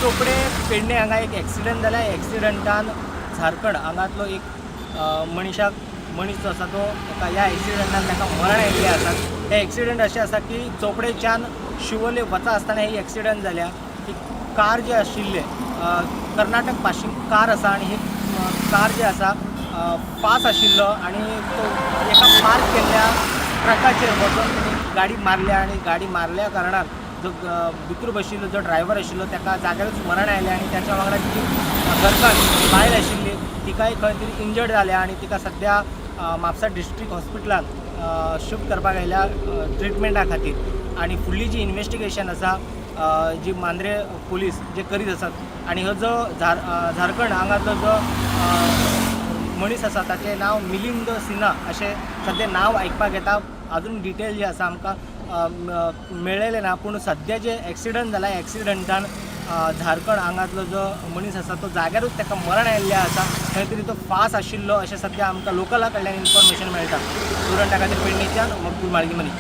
चोपडे पेडणे हांगा एक एक्सिडंट जाला. एक्सिडंटान झारखंड हांगातलो एक मनीस जो आसा तो ह्या एक्सिडंटान ताका मरण आयिल्लें आसा. हे एक्सिडंट अशें आसा की चोपडेच्यान शिवोले वता आसतना ही एक्सिडंट जाल्या. ही कार जी आशिल्ले कर्नाटक पाशिंग कार आसा आनी ही कार जी आसा फास्ट आशिल्लो आनी तो एका पार्क केल्ल्या ट्रकाचेर वचून ताणी गाडी मारल्या आनी गाडी मारल्या कारणान जो भितर बशिल्लो जो ड्रायव्हर आशिल्लो ताका जाग्यारूच मरण आयलें आनी त्याच्या वांगडा जी घरकान्न बायल आशिल्ली तिकाय खंय तरी इंजर्ड जाल्या आनी तिका सद्या म्हापसा डिस्ट्रिक्ट हॉस्पिटलान शिफ्ट करपाक आयल्या ट्रिटमेंटा खातीर. आनी फुडली जी इन्वेस्टिगेशन आसा जी मांद्रे पुलीस जे करीत आसात आनी हो जो झारखंड हांगाचो जो मनीस आसा ताचें नांव मिलिंद सिन्हा अशें सद्या नांव आयकपाक येता. अजून डिटेल जे आसा आमकां मेळ्ळेलें ना, पूण सद्या जे एक्सिडंट जाला एक्सिडंटान झारखंड हांगातलो जो मनीस आसा तो जाग्यारूच ताका मरण आयिल्लें आसा. खंय तरी तो फास्ट आशिल्लो अशें सद्या आमकां लोकला कडल्यान इन्फॉर्मेशन मेळटा. स्टुडंटा खातीर पेडणेच्यान मकबूल माळगी मनी.